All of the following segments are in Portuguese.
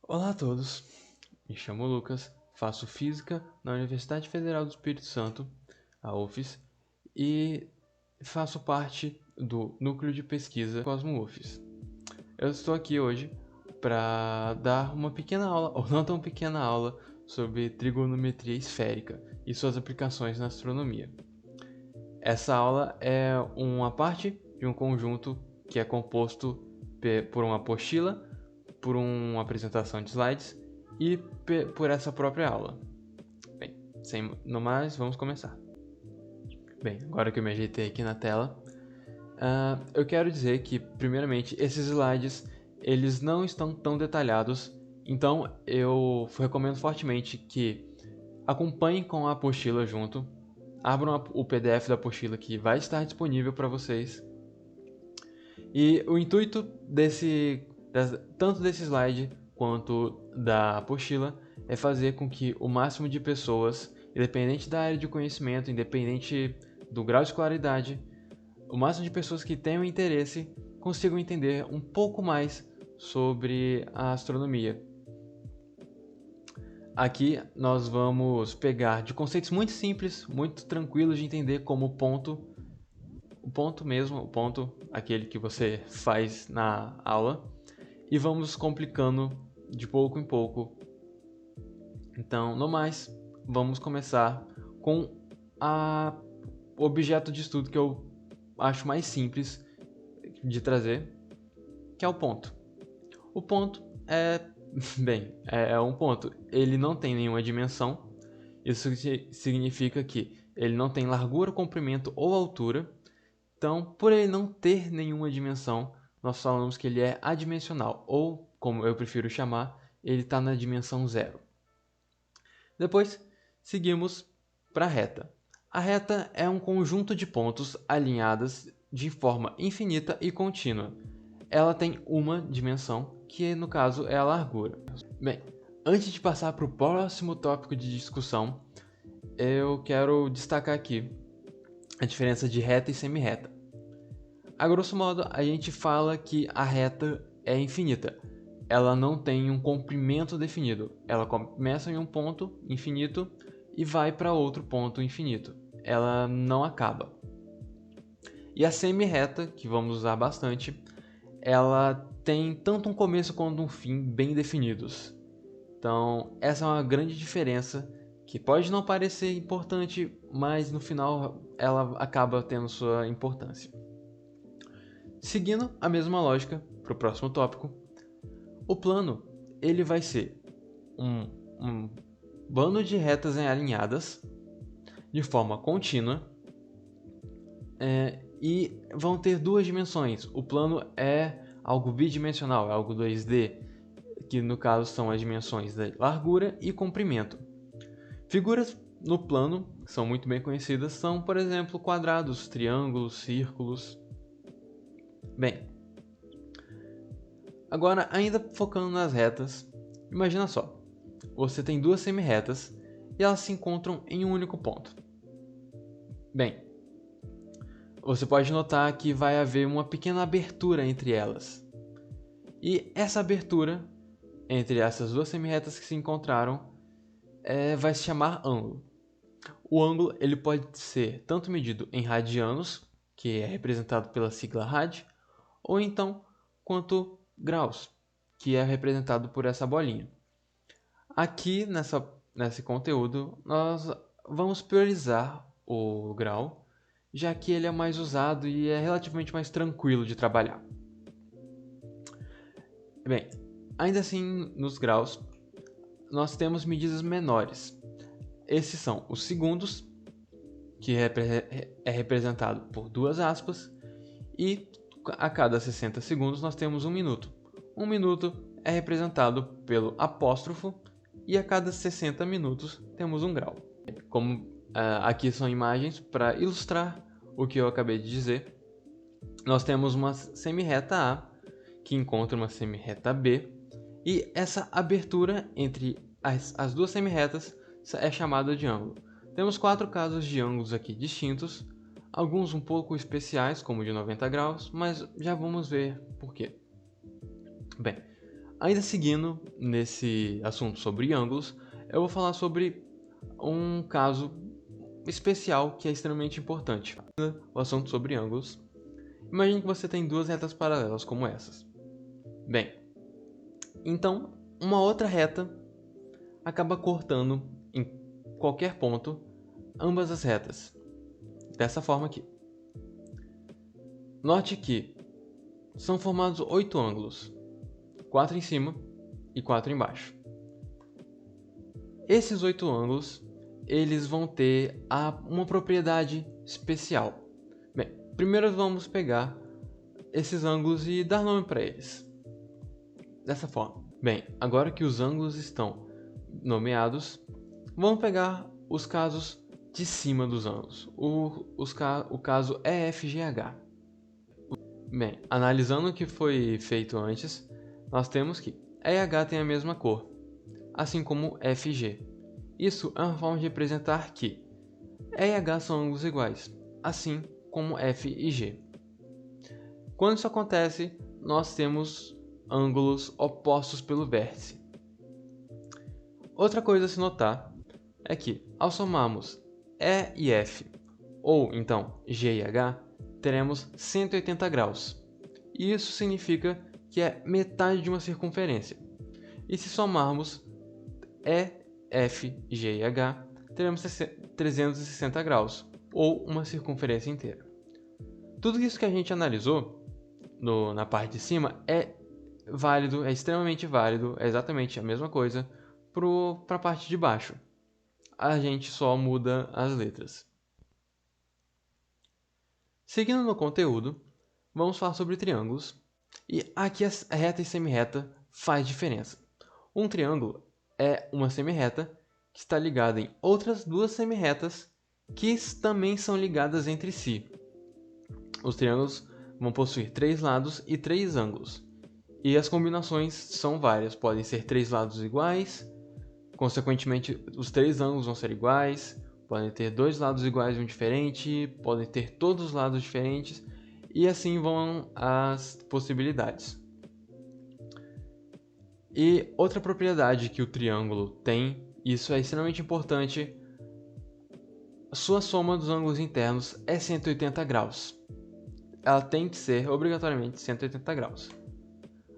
Olá a todos, me chamo Lucas, faço Física na Universidade Federal do Espírito Santo, a UFES, e faço parte do Núcleo de Pesquisa Cosmo UFES. Eu estou aqui hoje para dar uma pequena aula, ou não tão pequena aula, sobre trigonometria esférica e suas aplicações na astronomia. Essa aula é uma parte de um conjunto que é composto por uma apostila, por uma apresentação de slides e por essa própria aula. Bem, sem no mais, vamos começar. Bem, agora que eu me ajeitei aqui na tela, eu quero dizer que, primeiramente, esses slides eles não estão tão detalhados, então eu recomendo fortemente que acompanhem com a apostila junto, abram o PDF da apostila que vai estar disponível para vocês. E o intuito tanto desse slide quanto da apostila é fazer com que o máximo de pessoas, independente da área de conhecimento, independente do grau de escolaridade, o máximo de pessoas que tenham interesse consigam entender um pouco mais sobre a astronomia. Aqui nós vamos pegar de conceitos muito simples, muito tranquilos de entender, como o ponto mesmo, o ponto, aquele que você faz na aula, e vamos complicando de pouco em pouco. Então, no mais, vamos começar com o objeto de estudo que eu acho mais simples de trazer, que é o ponto. O ponto é um ponto. Ele não tem nenhuma dimensão. Isso significa que ele não tem largura, comprimento ou altura. Então, por ele não ter nenhuma dimensão, nós falamos que ele é adimensional, ou, como eu prefiro chamar, ele está na dimensão zero. Depois, seguimos para a reta. A reta é um conjunto de pontos alinhados de forma infinita e contínua. Ela tem uma dimensão, que no caso é a largura. Bem, antes de passar para o próximo tópico de discussão, eu quero destacar aqui a diferença de reta e semirreta. A grosso modo, a gente fala que a reta é infinita. Ela não tem um comprimento definido. Ela começa em um ponto infinito e vai para outro ponto infinito. Ela não acaba. E a semirreta, que vamos usar bastante, ela tem tanto um começo quanto um fim bem definidos. Então, essa é uma grande diferença que pode não parecer importante, mas no final ela acaba tendo sua importância. Seguindo a mesma lógica para o próximo tópico, o plano ele vai ser um bando de retas alinhadas de forma contínua e vão ter duas dimensões. O plano é algo bidimensional, é algo 2D, que no caso são as dimensões da largura e comprimento. Figuras no plano são muito bem conhecidas, são, por exemplo, quadrados, triângulos, círculos. Bem, agora ainda focando nas retas, imagina só, você tem duas semirretas e elas se encontram em um único ponto. Bem, você pode notar que vai haver uma pequena abertura entre elas. E essa abertura entre essas duas semirretas que se encontraram vai se chamar ângulo. O ângulo ele pode ser tanto medido em radianos, que é representado pela sigla rad, ou então quanto graus, que é representado por essa bolinha. Aqui nesse conteúdo nós vamos priorizar o grau, já que ele é mais usado e é relativamente mais tranquilo de trabalhar. Bem, ainda assim nos graus nós temos medidas menores. Esses são os segundos, que é representado por duas aspas, e a cada 60 segundos nós temos um minuto. Um minuto é representado pelo apóstrofo e a cada 60 minutos temos um grau. Como aqui são imagens para ilustrar o que eu acabei de dizer, nós temos uma semirreta A que encontra uma semirreta B e essa abertura entre as duas semirretas é chamada de ângulo. Temos 4 casos de ângulos aqui distintos, alguns um pouco especiais, como o de 90 graus, mas já vamos ver por quê. Bem, Ainda seguindo nesse assunto sobre ângulos, eu vou falar sobre um caso especial que é extremamente importante. O assunto sobre ângulos. Imagine que você tem duas retas paralelas como essas. Bem, então uma outra reta acaba cortando em qualquer ponto ambas as retas. Dessa forma aqui. Note que são formados 8 ângulos, 4 em cima e 4 embaixo. Esses 8 ângulos, eles vão ter uma propriedade especial. Bem, primeiro vamos pegar esses ângulos e dar nome para eles. Dessa forma. Bem, agora que os ângulos estão nomeados, vamos pegar os casos de cima dos ângulos. O caso EFGH. Bem, analisando o que foi feito antes, nós temos que EH tem a mesma cor, assim como FG. Isso é uma forma de representar que E e H são ângulos iguais, assim como F e G. Quando isso acontece, nós temos ângulos opostos pelo vértice. Outra coisa a se notar é que, ao somarmos E e F, ou então G e H, teremos 180 graus. E isso significa que é metade de uma circunferência. E se somarmos E, F, G e H, teremos 360 graus, ou uma circunferência inteira. Tudo isso que a gente analisou na parte de cima é válido, é extremamente válido, é exatamente a mesma coisa para a parte de baixo. A gente só muda as letras. Seguindo no conteúdo, vamos falar sobre triângulos. E aqui a reta e semirreta faz diferença. Um triângulo é uma semirreta que está ligada em outras duas semirretas que também são ligadas entre si. Os triângulos vão possuir 3 lados e 3 ângulos. E as combinações são várias, podem ser 3 lados iguais, consequentemente os 3 ângulos vão ser iguais, podem ter 2 lados iguais e um diferente, podem ter todos os lados diferentes, e assim vão as possibilidades. E outra propriedade que o triângulo tem, isso é extremamente importante, sua soma dos ângulos internos é 180 graus. Ela tem que ser obrigatoriamente 180 graus.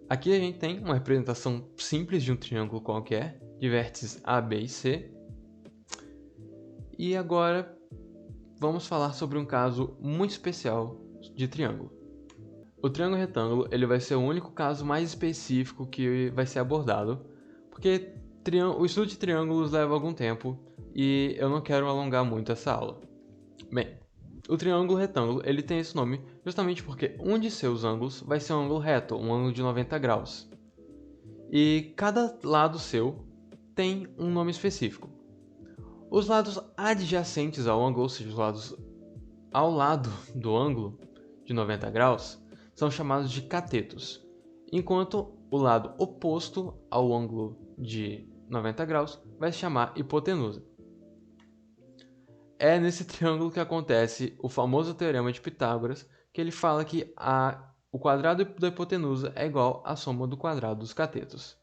Aqui a gente tem uma representação simples de um triângulo qualquer, de vértices A, B e C. E agora vamos falar sobre um caso muito especial de triângulo. O triângulo retângulo ele vai ser o único caso mais específico que vai ser abordado, porque o estudo de triângulos leva algum tempo e eu não quero alongar muito essa aula. Bem, o triângulo retângulo ele tem esse nome justamente porque um de seus ângulos vai ser um ângulo reto, um ângulo de 90 graus. E cada lado seu tem um nome específico. Os lados adjacentes ao ângulo, ou seja, os lados ao lado do ângulo de 90 graus, são chamados de catetos, enquanto o lado oposto ao ângulo de 90 graus vai se chamar hipotenusa. É nesse triângulo que acontece o famoso teorema de Pitágoras, que ele fala que o quadrado da hipotenusa é igual à soma do quadrado dos catetos.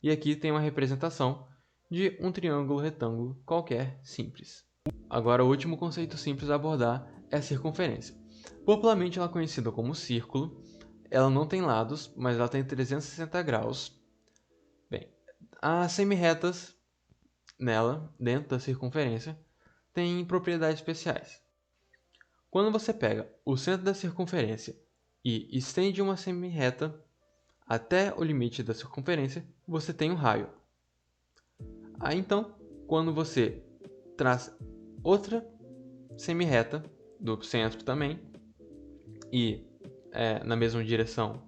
E aqui tem uma representação de um triângulo retângulo qualquer simples. Agora, o último conceito simples a abordar é a circunferência. Popularmente ela é conhecida como círculo. Ela não tem lados, mas ela tem 360 graus. Bem, as semirretas nela, dentro da circunferência, têm propriedades especiais. Quando você pega o centro da circunferência e estende uma semirreta até o limite da circunferência, você tem um raio. Aí então, quando você traz outra semirreta do centro também e na mesma direção,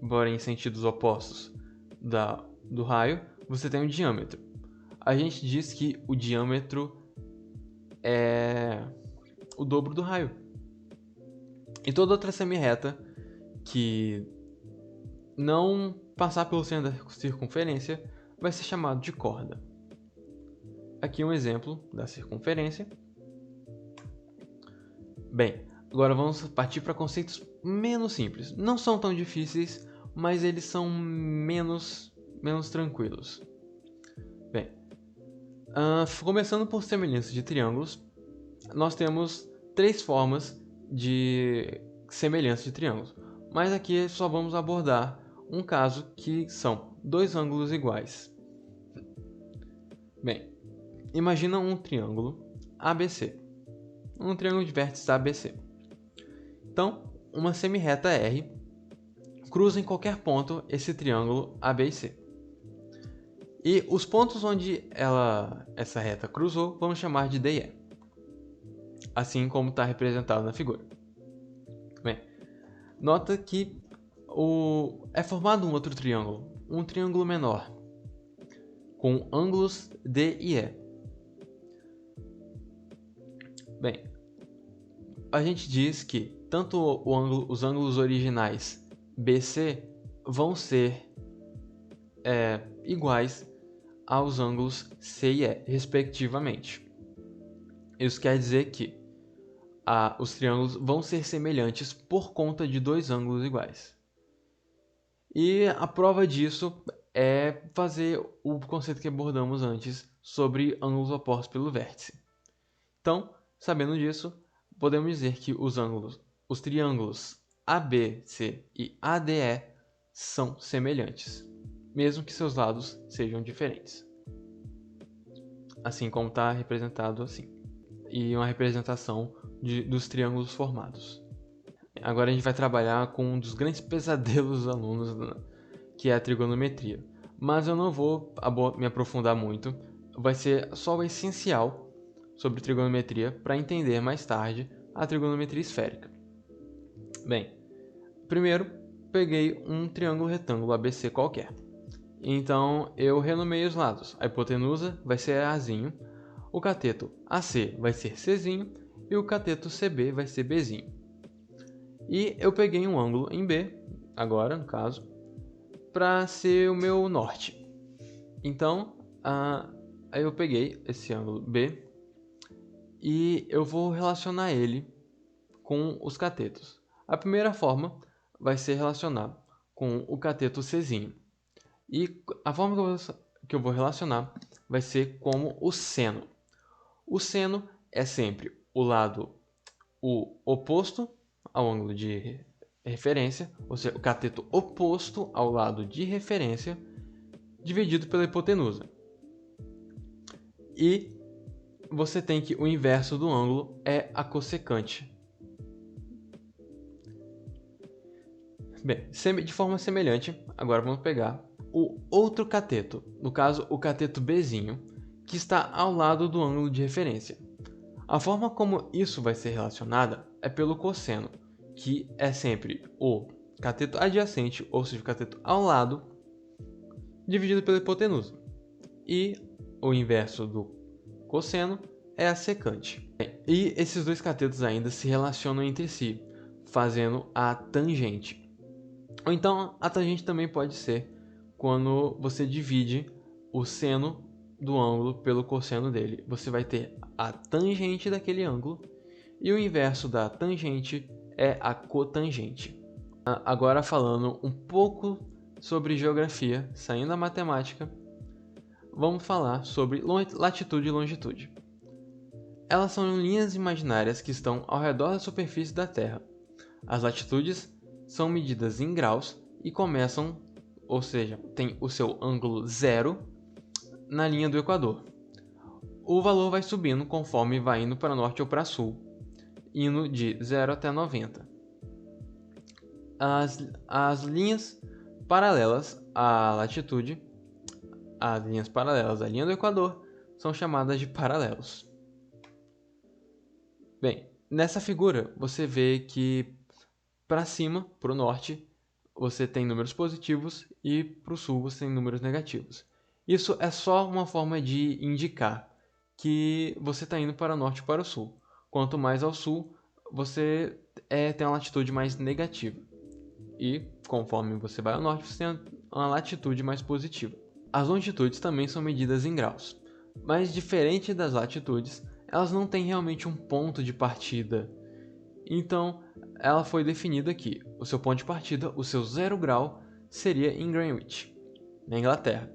porém em sentidos opostos do raio, você tem um diâmetro. A gente diz que o diâmetro é o dobro do raio. E toda outra semirreta que não passar pelo centro da circunferência vai ser chamado de corda. Aqui um exemplo da circunferência. Bem, agora vamos partir para conceitos menos simples. Não são tão difíceis, mas eles são menos tranquilos. Bem, começando por semelhança de triângulos, nós temos 3 formas de semelhança de triângulos, mas aqui só vamos abordar um caso que são 2 ângulos iguais. Bem, imagina um triângulo ABC, um triângulo de vértices ABC. Então, uma semirreta R cruza em qualquer ponto esse triângulo AB e C. E os pontos onde essa reta cruzou, vamos chamar de D e E, assim como está representado na figura. Bem, nota que é formado um outro triângulo, um triângulo menor, com ângulos D e E. Bem, a gente diz que tanto os ângulos originais BC vão ser iguais aos ângulos C e E, respectivamente. Isso quer dizer que os triângulos vão ser semelhantes por conta de 2 ângulos iguais. E a prova disso é fazer o conceito que abordamos antes sobre ângulos opostos pelo vértice. Então, sabendo disso, podemos dizer que os triângulos ABC e ADE são semelhantes, mesmo que seus lados sejam diferentes. Assim como está representado assim. E uma representação dos triângulos formados. Agora a gente vai trabalhar com um dos grandes pesadelos dos alunos, que é a trigonometria. Mas eu não vou me aprofundar muito, vai ser só o essencial sobre trigonometria para entender mais tarde a trigonometria esférica. Bem, primeiro peguei um triângulo retângulo ABC qualquer. Então eu renomei os lados. A hipotenusa vai ser Azinho, o cateto AC vai ser Czinho e o cateto CB vai ser Bzinho. E eu peguei um ângulo em B, agora no caso, para ser o meu norte. Então, aí eu peguei esse ângulo B e eu vou relacionar ele com os catetos. A primeira forma vai ser relacionar com o cateto Czinho. E a forma que eu vou relacionar vai ser como o seno. O seno é sempre o oposto ao ângulo de referência, ou seja, o cateto oposto ao lado de referência, dividido pela hipotenusa. E você tem que o inverso do ângulo é a cossecante. Bem, de forma semelhante, agora vamos pegar o outro cateto, no caso o cateto Bzinho, que está ao lado do ângulo de referência. A forma como isso vai ser relacionada é pelo cosseno, que é sempre o cateto adjacente, ou seja, o cateto ao lado, dividido pela hipotenusa. E o inverso do cosseno é a secante. E esses dois catetos ainda se relacionam entre si, fazendo a tangente. Ou então, a tangente também pode ser quando você divide o seno do ângulo pelo cosseno dele. Você vai ter a tangente daquele ângulo e o inverso da tangente é a cotangente. Agora falando um pouco sobre geografia, saindo da matemática, vamos falar sobre latitude e longitude. Elas são linhas imaginárias que estão ao redor da superfície da Terra. As latitudes são medidas em graus e começam, ou seja, tem o seu ângulo zero na linha do Equador. O valor vai subindo conforme vai indo para norte ou para sul, indo de 0 até 90. As linhas paralelas à latitude, as linhas paralelas à linha do Equador, são chamadas de paralelos. Bem, nessa figura você vê que para cima, para o norte, você tem números positivos e para o sul você tem números negativos. Isso é só uma forma de indicar que você está indo para o norte ou para o sul. Quanto mais ao sul, você tem uma latitude mais negativa. E conforme você vai ao norte, você tem uma latitude mais positiva. As longitudes também são medidas em graus. Mas diferente das latitudes, elas não têm realmente um ponto de partida. Então, ela foi definida aqui. O seu ponto de partida, o seu 0 grau, seria em Greenwich, na Inglaterra.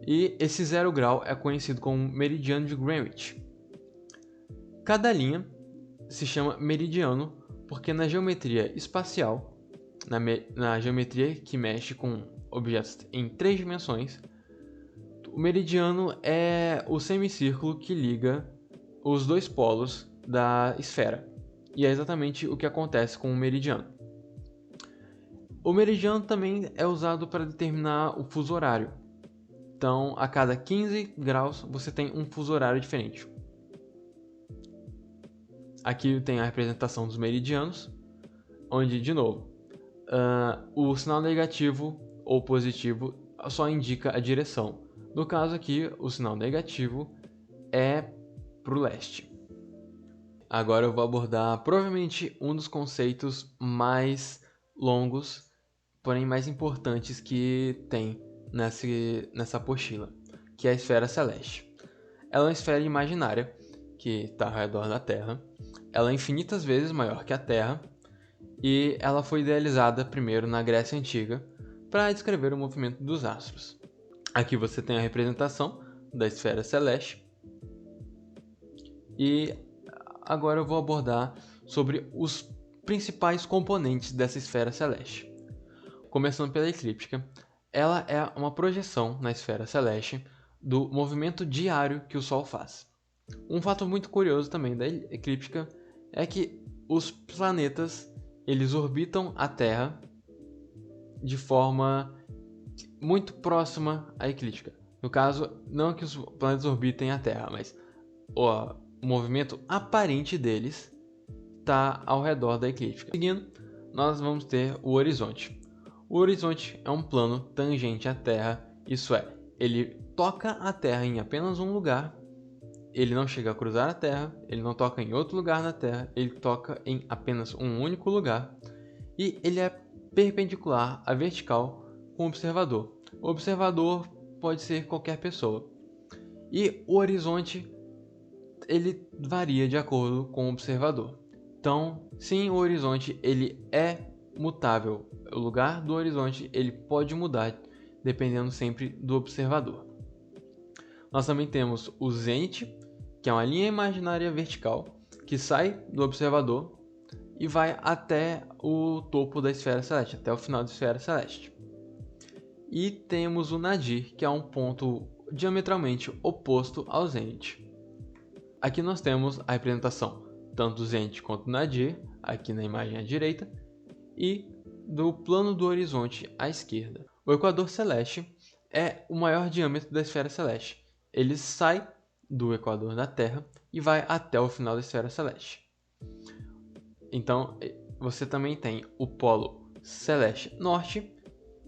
E esse 0 grau é conhecido como meridiano de Greenwich. Cada linha se chama meridiano porque na geometria espacial, na geometria que mexe com objetos em 3 dimensões, o meridiano é o semicírculo que liga os 2 polos da esfera. E é exatamente o que acontece com o meridiano. O meridiano também é usado para determinar o fuso horário. Então, a cada 15 graus você tem um fuso horário diferente. Aqui tem a representação dos meridianos, onde, de novo, o sinal negativo ou positivo só indica a direção. No caso aqui, o sinal negativo é para o leste. Agora eu vou abordar provavelmente um dos conceitos mais longos, porém mais importantes que tem nessa apostila, que é a esfera celeste. Ela é uma esfera imaginária que está ao redor da Terra. Ela é infinitas vezes maior que a Terra e ela foi idealizada primeiro na Grécia Antiga para descrever o movimento dos astros. Aqui você tem a representação da esfera celeste e agora eu vou abordar sobre os principais componentes dessa esfera celeste. Começando pela eclíptica, ela é uma projeção na esfera celeste do movimento diário que o Sol faz. Um fato muito curioso também da eclíptica é que os planetas eles orbitam a Terra de forma muito próxima à eclíptica. No caso, não que os planetas orbitem a Terra, mas o movimento aparente deles está ao redor da eclíptica. Seguindo, nós vamos ter o horizonte. O horizonte é um plano tangente à Terra, isso é, ele toca a Terra em apenas um lugar, ele não chega a cruzar a Terra, ele não toca em outro lugar na Terra, ele toca em apenas um único lugar e ele é perpendicular à vertical com o observador. O observador pode ser qualquer pessoa. E o horizonte ele varia de acordo com o observador. Então, sim, o horizonte ele é mutável. O lugar do horizonte ele pode mudar dependendo sempre do observador. Nós também temos o zênite, que é uma linha imaginária vertical que sai do observador e vai até o topo da esfera celeste, até o final da esfera celeste. E temos o nadir, que é um ponto diametralmente oposto ao zênite. Aqui nós temos a representação tanto do zênite quanto do nadir, aqui na imagem à direita, e do plano do horizonte à esquerda. O equador celeste é o maior diâmetro da esfera celeste. Ele sai do equador da Terra e vai até o final da esfera celeste. Então, você também tem o polo celeste norte,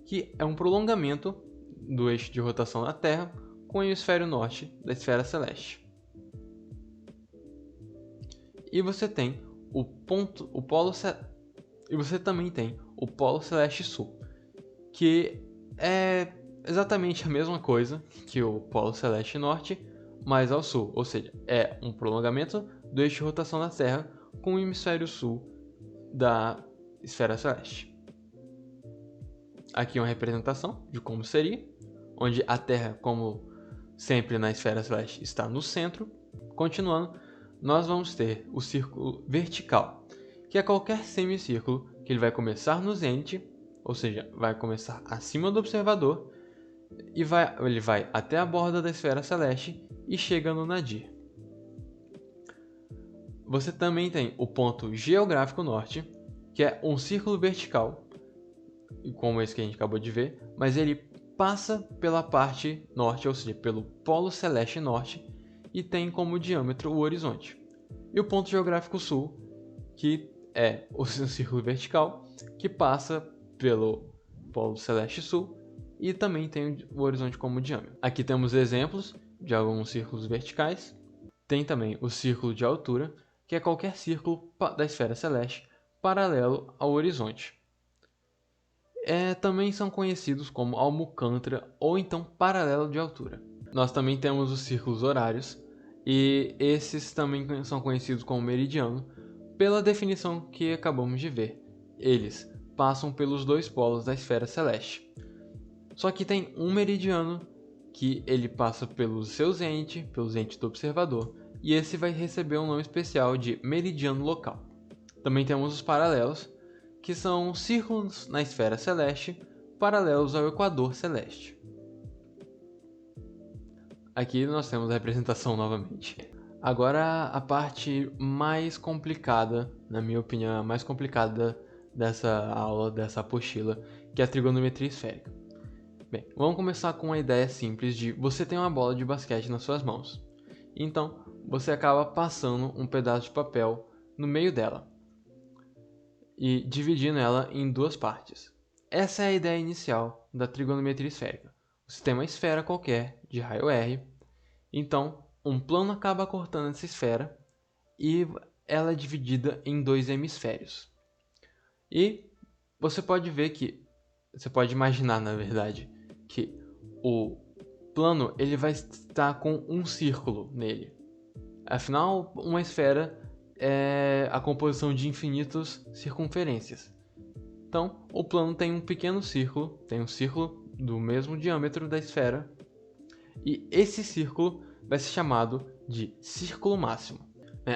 que é um prolongamento do eixo de rotação da Terra com o hemisfério norte da esfera celeste. E você tem e você também tem o polo celeste sul, que é exatamente a mesma coisa que o polo celeste norte, mas ao sul, ou seja, é um prolongamento do eixo de rotação da Terra com o hemisfério sul da esfera celeste. Aqui é uma representação de como seria, onde a Terra, como sempre na esfera celeste, está no centro. Continuando, nós vamos ter o círculo vertical, que é qualquer semicírculo que ele vai começar no zênite, ou seja, vai começar acima do observador, e ele vai até a borda da esfera celeste e chega no nadir. Você também tem o ponto geográfico norte, que é um círculo vertical, como esse que a gente acabou de ver, mas ele passa pela parte norte, ou seja, pelo polo celeste norte, e tem como diâmetro o horizonte. E o ponto geográfico sul, que é o círculo vertical, que passa pelo polo celeste sul e também tem o horizonte como diâmetro. Aqui temos exemplos de alguns círculos verticais. Tem também o círculo de altura, que é qualquer círculo da esfera celeste paralelo ao horizonte. Também são conhecidos como almucântra ou então paralelo de altura. Nós também temos os círculos horários, e esses também são conhecidos como meridiano, pela definição que acabamos de ver. Eles passam pelos dois polos da esfera celeste. Só que tem um meridiano que ele passa pelo seu zênite, pelo zênite do observador, e esse vai receber um nome especial de meridiano local. Também temos os paralelos, que são círculos na esfera celeste, paralelos ao equador celeste. Aqui nós temos a representação novamente. Agora a parte mais complicada, na minha opinião, a mais complicada dessa aula, dessa apostila, que é a trigonometria esférica. Bem, vamos começar com uma ideia simples de você tem uma bola de basquete nas suas mãos. Então, você acaba passando um pedaço de papel no meio dela e dividindo ela em duas partes. Essa é a ideia inicial da trigonometria esférica. Você tem uma esfera qualquer de raio R, então um plano acaba cortando essa esfera e ela é dividida em dois hemisférios. E você pode ver que, você pode imaginar na verdade, que o plano ele vai estar com um círculo nele. Afinal, uma esfera é a composição de infinitas circunferências. Então, o plano tem um pequeno círculo, tem um círculo do mesmo diâmetro da esfera, e esse círculo vai ser chamado de círculo máximo.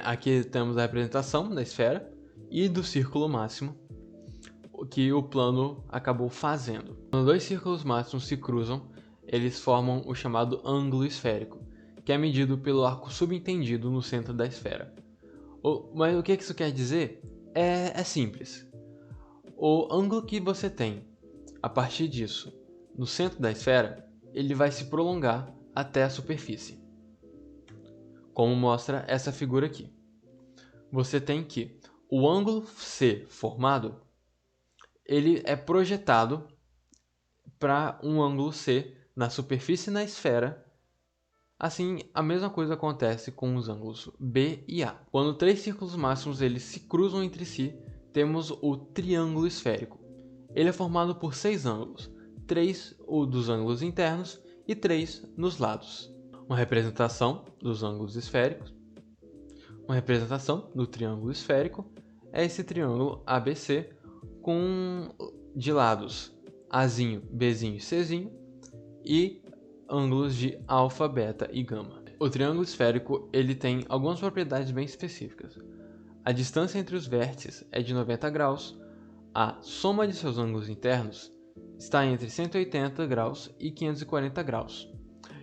Aqui temos a representação da esfera e do círculo máximo que o plano acabou fazendo. Quando dois círculos máximos se cruzam, eles formam o chamado ângulo esférico, que é medido pelo arco subentendido no centro da esfera. Mas o que isso quer dizer? É simples. O ângulo que você tem a partir disso no centro da esfera, ele vai se prolongar até a superfície, como mostra essa figura aqui. Você tem que o ângulo C formado, ele é projetado para um ângulo C na superfície na esfera. Assim, a mesma coisa acontece com os ângulos B e A. Quando três círculos máximos eles se cruzam entre si, temos o triângulo esférico. Ele é formado por 6 ângulos, 3 dos ângulos internos e 3 nos lados. Uma representação dos ângulos esféricos. Uma representação do triângulo esférico é esse triângulo ABC com de lados Azinho, Bzinho e Czinho e ângulos de alfa, beta e gama. O triângulo esférico ele tem algumas propriedades bem específicas. A distância entre os vértices é de 90 graus, a soma de seus ângulos internos está entre 180 graus e 540 graus.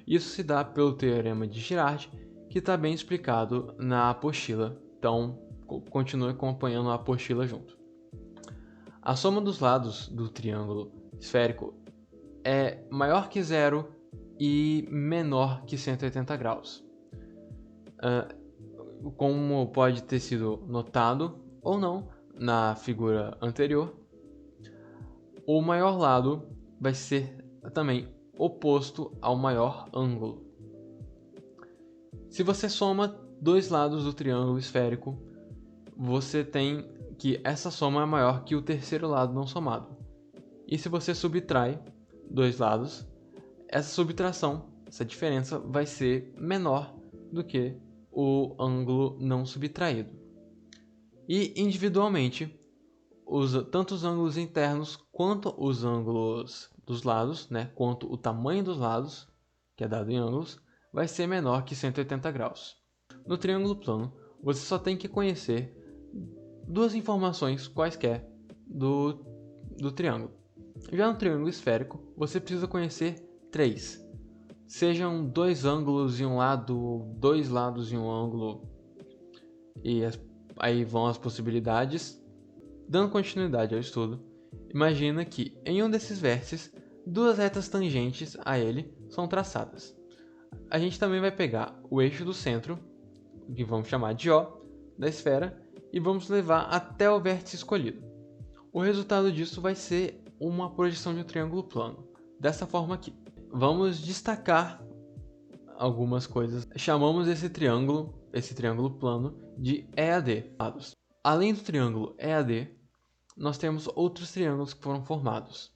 Isso se dá pelo teorema de Girard, que está bem explicado na apostila, então continue acompanhando a apostila junto. A soma dos lados do triângulo esférico é maior que zero e menor que 180 graus. Como pode ter sido notado ou não na figura anterior, o maior lado vai ser também oposto ao maior ângulo. Se você soma dois lados do triângulo esférico, você tem que essa soma é maior que o terceiro lado não somado. E se você subtrai dois lados, essa subtração, essa diferença vai ser menor do que o ângulo não subtraído. E individualmente, tanto os ângulos internos quanto os ângulos dos lados, quanto o tamanho dos lados, que é dado em ângulos, vai ser menor que 180 graus. No triângulo plano, você só tem que conhecer duas informações quaisquer do triângulo. Já no triângulo esférico, você precisa conhecer 3. Sejam dois ângulos em um lado, dois lados em um ângulo, e aí vão as possibilidades. Dando continuidade ao estudo, imagina que em um desses vértices, duas retas tangentes a ele são traçadas. A gente também vai pegar o eixo do centro, que vamos chamar de O, da esfera, e vamos levar até o vértice escolhido. O resultado disso vai ser uma projeção de um triângulo plano, dessa forma aqui. Vamos destacar algumas coisas. Chamamos esse triângulo plano de EAD. Além do triângulo EAD, nós temos outros triângulos que foram formados.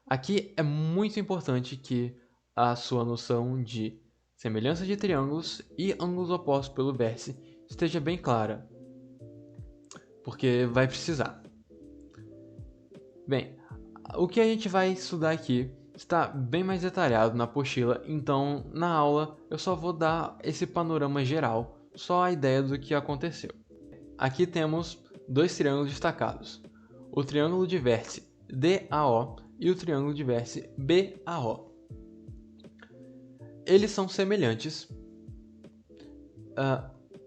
Aqui é muito importante que a sua noção de semelhança de triângulos e ângulos opostos pelo vértice esteja bem clara, porque vai precisar. Bem, o que a gente vai estudar aqui está bem mais detalhado na apostila, então na aula eu só vou dar esse panorama geral, só a ideia do que aconteceu. Aqui temos dois triângulos destacados, o triângulo de vértice DAO e o triângulo de vértice BAO. Eles são semelhantes.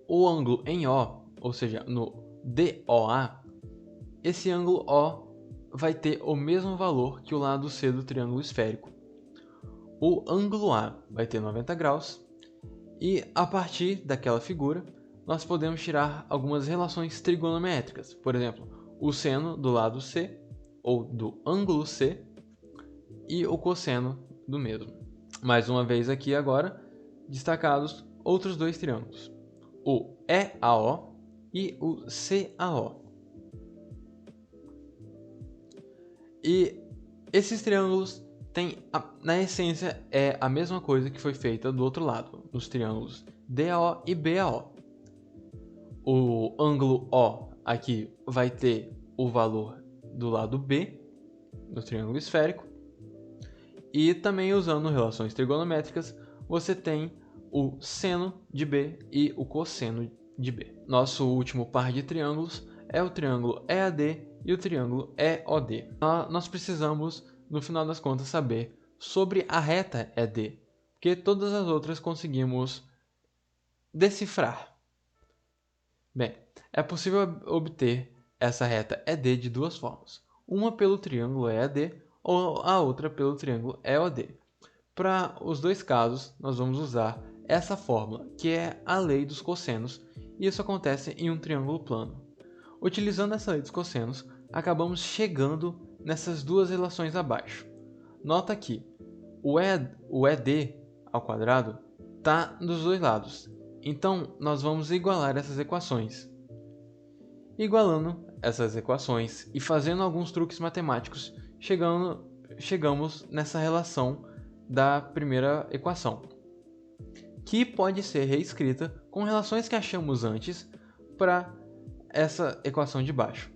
O ângulo em O, ou seja, no DOA, esse ângulo O vai ter o mesmo valor que o lado C do triângulo esférico. O ângulo A vai ter 90 graus e a partir daquela figura nós podemos tirar algumas relações trigonométricas, por exemplo, o seno do lado C ou do ângulo C e o cosseno do mesmo. Mais uma vez aqui agora destacados outros dois triângulos, o EAO e o CAO. E esses triângulos têm, na essência, é a mesma coisa que foi feita do outro lado, nos triângulos DAO e BAO. O ângulo O aqui vai ter o valor do lado B, do triângulo esférico. E também usando relações trigonométricas, você tem o seno de B e o cosseno de B. Nosso último par de triângulos é o triângulo EAD e o triângulo EOD. Nós precisamos, no final das contas, saber sobre a reta ED, porque todas as outras conseguimos decifrar. Bem, é possível obter essa reta ED de duas formas. Uma pelo triângulo EAD ou a outra pelo triângulo EOD. Para os dois casos, nós vamos usar essa fórmula, que é a lei dos cossenos, e isso acontece em um triângulo plano. Utilizando essa lei dos cossenos, acabamos chegando nessas duas relações abaixo. Nota que o ED ao quadrado está dos dois lados, então nós vamos igualar essas equações. Igualando essas equações e fazendo alguns truques matemáticos, chegamos nessa relação da primeira equação, que pode ser reescrita com relações que achamos antes para essa equação de baixo.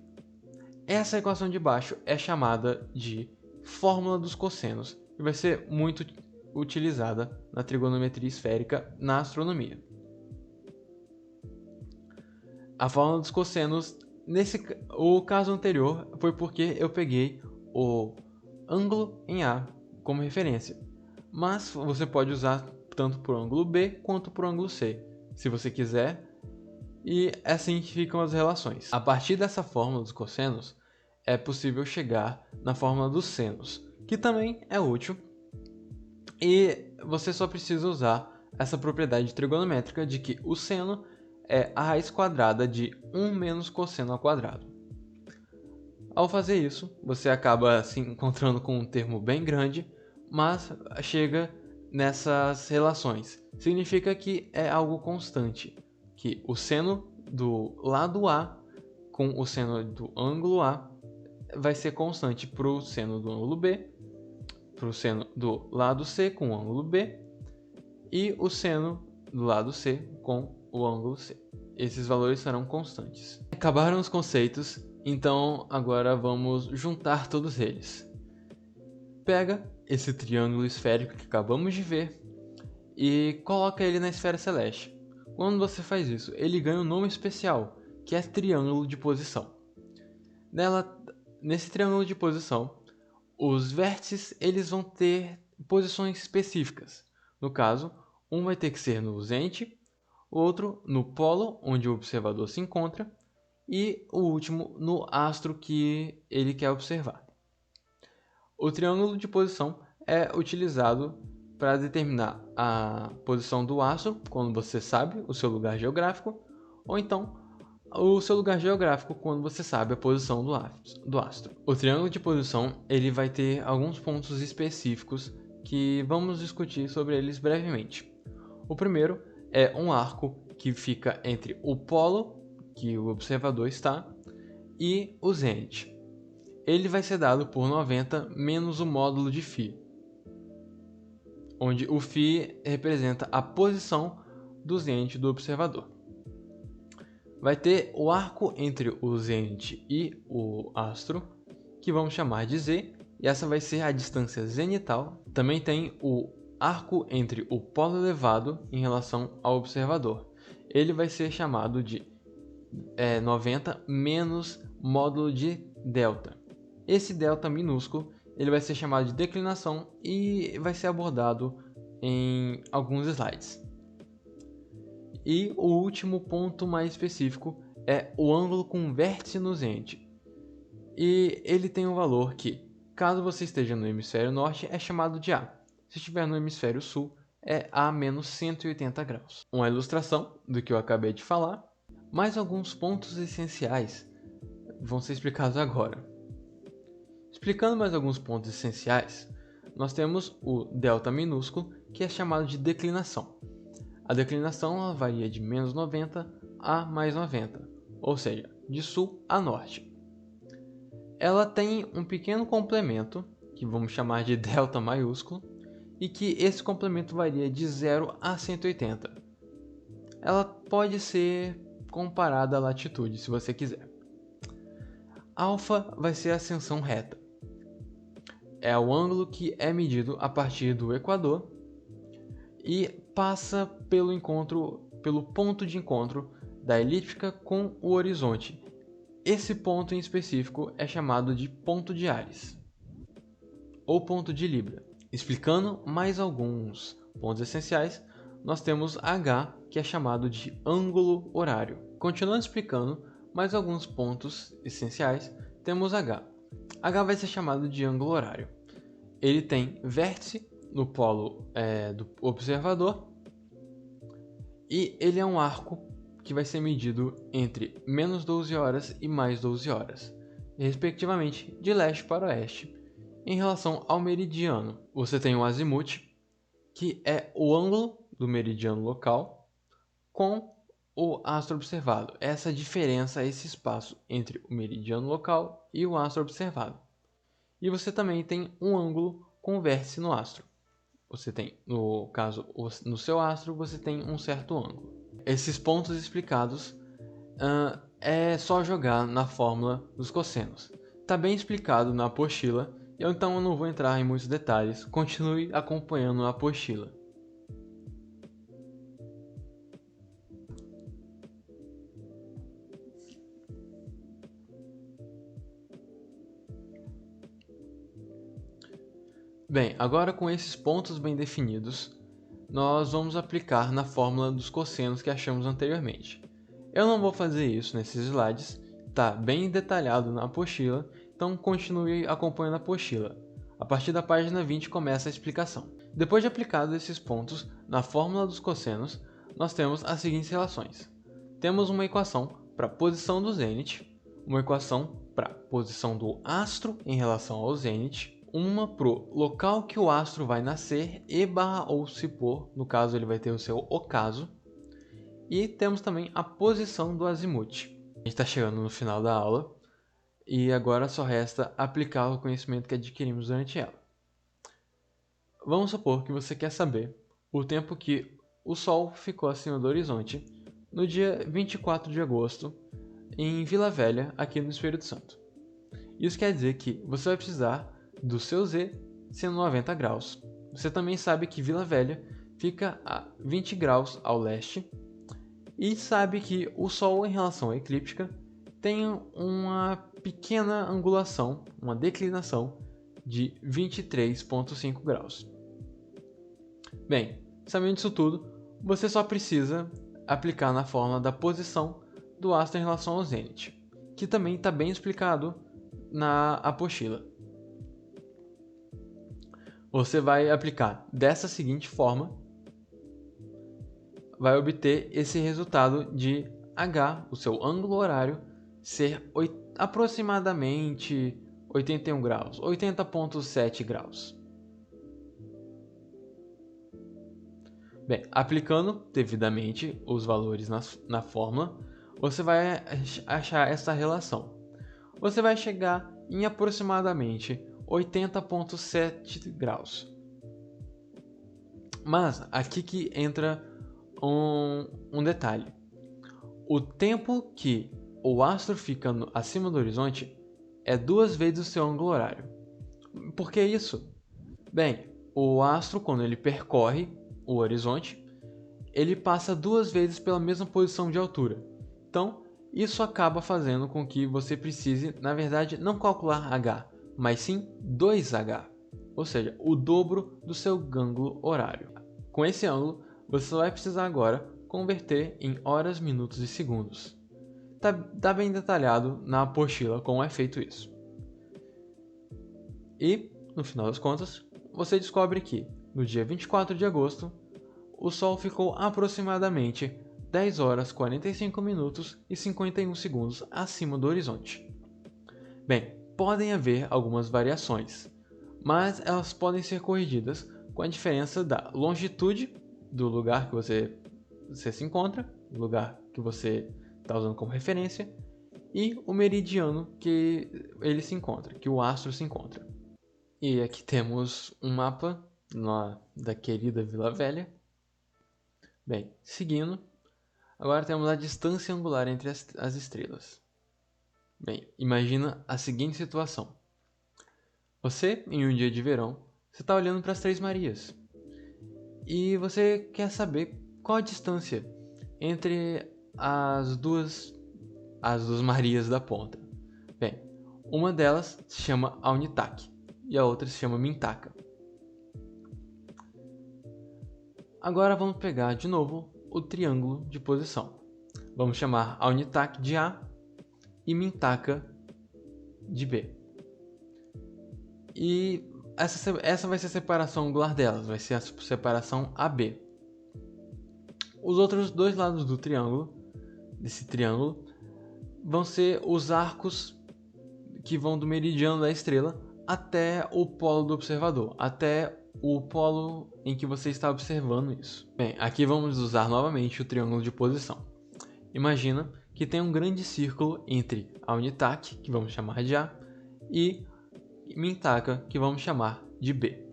Essa equação de baixo é chamada de fórmula dos cossenos e vai ser muito utilizada na trigonometria esférica na astronomia. A fórmula dos cossenos, o caso anterior foi porque eu peguei o ângulo em A como referência, mas você pode usar tanto para o ângulo B quanto para o ângulo C, se você quiser, e assim ficam as relações. A partir dessa fórmula dos cossenos, é possível chegar na fórmula dos senos, que também é útil, e você só precisa usar essa propriedade trigonométrica de que o seno é a raiz quadrada de 1 menos cosseno ao quadrado. Ao fazer isso, você acaba se encontrando com um termo bem grande, mas chega nessas relações. Significa que é algo constante, que o seno do lado A com o seno do ângulo A vai ser constante para o seno do ângulo B, para o seno do lado C com o ângulo B e o seno do lado C com o ângulo C. Esses valores serão constantes. Acabaram os conceitos, então agora vamos juntar todos eles. Pega esse triângulo esférico que acabamos de ver e coloca ele na esfera celeste. Quando você faz isso, ele ganha um nome especial, que é triângulo de posição. Nesse triângulo de posição, os vértices eles vão ter posições específicas. No caso, um vai ter que ser no zênite, o outro no polo, onde o observador se encontra, e o último no astro que ele quer observar. O triângulo de posição é utilizado para determinar a posição do astro, quando você sabe o seu lugar geográfico, ou então o seu lugar geográfico quando você sabe a posição do astro. O triângulo de posição ele vai ter alguns pontos específicos que vamos discutir sobre eles brevemente. O primeiro é um arco que fica entre o polo que o observador está e o zênite. Ele vai ser dado por 90 menos o módulo de φ, onde o φ representa a posição do zênite do observador. Vai ter o arco entre o zênite e o astro, que vamos chamar de Z, e essa vai ser a distância zenital. Também tem o arco entre o polo elevado em relação ao observador. Ele vai ser chamado de 90 menos módulo de delta. Esse delta minúsculo ele vai ser chamado de declinação e vai ser abordado em alguns slides. E o último ponto mais específico é o ângulo com vértice no zênite. E ele tem um valor que, caso você esteja no hemisfério norte, é chamado de A. Se estiver no hemisfério sul, é A menos 180 graus. Uma ilustração do que eu acabei de falar. Mais alguns pontos essenciais vão ser explicados agora. Explicando mais alguns pontos essenciais, nós temos o delta minúsculo, que é chamado de declinação. A declinação ela varia de menos 90 a mais 90, ou seja, de sul a norte. Ela tem um pequeno complemento, que vamos chamar de delta maiúsculo, e que esse complemento varia de 0 a 180. Ela pode ser comparada à latitude, se você quiser. Alfa vai ser a ascensão reta. É o ângulo que é medido a partir do equador e passa pelo ponto de encontro da elíptica com o horizonte. Esse ponto em específico é chamado de ponto de Ares ou ponto de Libra. Explicando mais alguns pontos essenciais, nós temos H, que é chamado de ângulo horário. Continuando explicando mais alguns pontos essenciais, temos H. H vai ser chamado de ângulo horário. Ele tem vértice no polo do observador e ele é um arco que vai ser medido entre menos 12 horas e mais 12 horas, respectivamente de leste para oeste. Em relação ao meridiano, você tem o azimuth, que é o ângulo do meridiano local com o astro observado. Essa diferença, esse espaço entre o meridiano local e o astro observado. E você também tem um ângulo com vértice no astro. Você tem, no caso, no seu astro, você tem um certo ângulo. Esses pontos explicados é só jogar na fórmula dos cossenos. Está bem explicado na apostila, então eu não vou entrar em muitos detalhes. Continue acompanhando a apostila. Bem, agora com esses pontos bem definidos, nós vamos aplicar na fórmula dos cossenos que achamos anteriormente. Eu não vou fazer isso nesses slides, está bem detalhado na apostila, então continue acompanhando a apostila. A partir da página 20 começa a explicação. Depois de aplicados esses pontos na fórmula dos cossenos, nós temos as seguintes relações. Temos uma equação para a posição do zênite, uma equação para a posição do astro em relação ao zênite, uma para o local que o astro vai nascer ou se pôr, no caso ele vai ter o seu ocaso, e temos também a posição do azimuth. A gente está chegando no final da aula e agora só resta aplicar o conhecimento que adquirimos durante ela. Vamos supor que você quer saber o tempo que o Sol ficou acima do horizonte no dia 24 de agosto em Vila Velha, aqui no Espírito Santo. Isso quer dizer que você vai precisar do seu Z sendo 90 graus. Você também sabe que Vila Velha fica a 20 graus ao leste e sabe que o Sol em relação à eclíptica tem uma pequena angulação, uma declinação de 23,5 graus. Bem, sabendo disso tudo, você só precisa aplicar na fórmula da posição do astro em relação ao zênite, que também está bem explicado na apostila. Você vai aplicar dessa seguinte forma, vai obter esse resultado de H, o seu ângulo horário, ser aproximadamente 81 graus, 80,7 graus. Bem, aplicando devidamente os valores na fórmula, você vai achar essa relação. Você vai chegar em aproximadamente 80,7 graus. Mas aqui que entra um detalhe. O tempo que o astro fica acima do horizonte é 2 vezes o seu ângulo horário. Por que isso? Bem, o astro, quando ele percorre o horizonte, ele passa 2 vezes pela mesma posição de altura. Então, isso acaba fazendo com que você precise, na verdade, não calcular h, mas sim 2h, ou seja, o dobro do seu ângulo horário. Com esse ângulo, você vai precisar agora converter em horas, minutos e segundos. Tá bem detalhado na apostila como é feito isso. E, no final das contas, você descobre que, no dia 24 de agosto, o Sol ficou aproximadamente 10 horas 45 minutos e 51 segundos acima do horizonte. Bem, podem haver algumas variações, mas elas podem ser corrigidas com a diferença da longitude do lugar que você se encontra, o lugar que você está usando como referência, e o meridiano que ele se encontra, que o astro se encontra. E aqui temos um mapa da querida Vila Velha. Bem, seguindo, agora temos a distância angular entre as estrelas. Bem, imagina a seguinte situação. Você, em um dia de verão, você está olhando para as Três Marias. E você quer saber qual a distância entre as duas Marias da ponta. Bem, uma delas se chama Aunitac e a outra se chama Mintaka. Agora vamos pegar de novo o triângulo de posição. Vamos chamar Aunitac de A e Mintaka de B. E essa vai ser a separação angular delas, vai ser a separação AB. Os outros dois lados do triângulo, desse triângulo, vão ser os arcos que vão do meridiano da estrela até o polo do observador, até o polo em que você está observando isso. Bem, aqui vamos usar novamente o triângulo de posição. Imagina que tem um grande círculo entre a Aunitac, que vamos chamar de A, e Mintaka, que vamos chamar de B.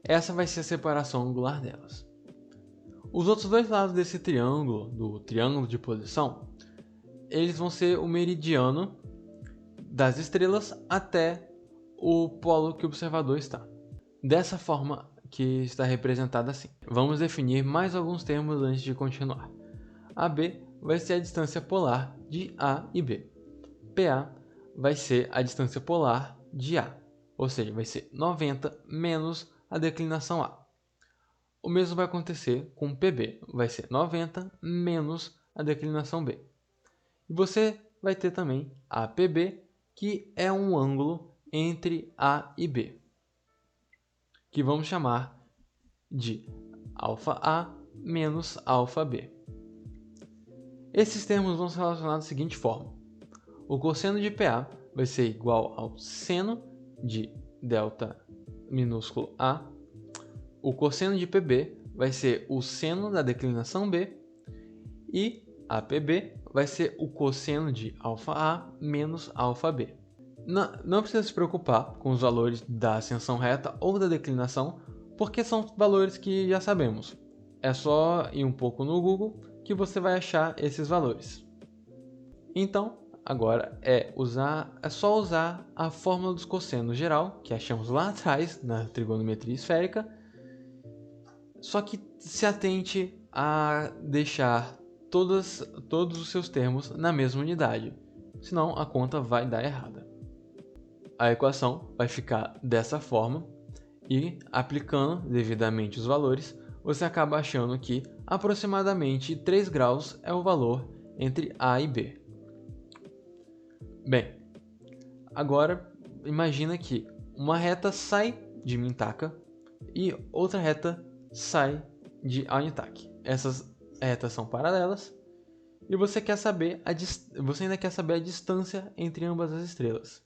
Essa vai ser a separação angular delas. Os outros dois lados desse triângulo, do triângulo de posição, eles vão ser o meridiano das estrelas até o polo que o observador está. Dessa forma que está representada assim. Vamos definir mais alguns termos antes de continuar. AB vai ser a distância polar de A e B. PA vai ser a distância polar de A, ou seja, vai ser 90 menos a declinação A. O mesmo vai acontecer com PB, vai ser 90 menos a declinação B. E você vai ter também APB, que é um ângulo entre A e B, que vamos chamar de αA menos αB. Esses termos vão se relacionar da seguinte forma. O cosseno de PA vai ser igual ao seno de delta minúsculo A. O cosseno de PB vai ser o seno da declinação B. E APB vai ser o cosseno de αA menos αB. Não precisa se preocupar com os valores da ascensão reta ou da declinação, porque são valores que já sabemos. É só ir um pouco no Google que você vai achar esses valores. Então, agora é só usar a fórmula dos cossenos geral, que achamos lá atrás na trigonometria esférica, só que se atente a deixar todos os seus termos na mesma unidade, senão a conta vai dar errada. A equação vai ficar dessa forma e, aplicando devidamente os valores, você acaba achando que aproximadamente 3 graus é o valor entre A e B. Bem, agora imagina que uma reta sai de Mintaka e outra reta sai de Aunitac. Essas retas são paralelas e você ainda quer saber a distância entre ambas as estrelas.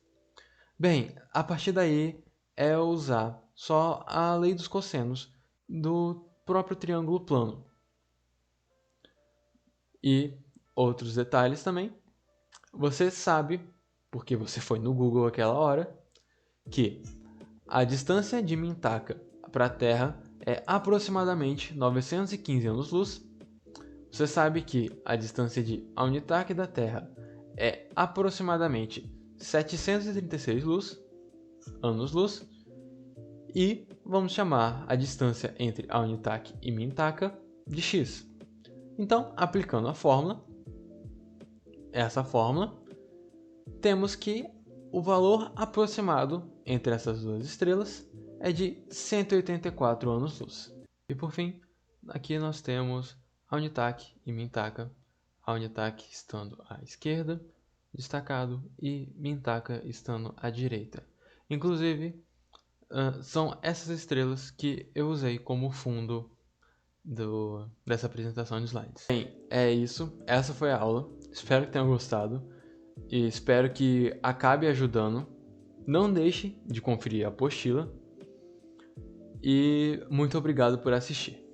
Bem, a partir daí é usar só a lei dos cossenos do próprio triângulo plano. E outros detalhes também. Você sabe, porque você foi no Google aquela hora, que a distância de Mintaka para a Terra é aproximadamente 915 anos-luz. Você sabe que a distância de Aunitac da Terra é aproximadamente 736 anos-luz, e vamos chamar a distância entre a Unitac e Mintaka de x. Então, aplicando a fórmula, essa fórmula, temos que o valor aproximado entre essas duas estrelas é de 184 anos-luz. E por fim, aqui nós temos a Unitac e Mintaka, a Unitac estando à esquerda, destacado, e Mintaka estando à direita. Inclusive, são essas estrelas que eu usei como fundo dessa apresentação de slides. Bem, é isso. Essa foi a aula. Espero que tenham gostado e espero que acabe ajudando. Não deixe de conferir a apostila e muito obrigado por assistir.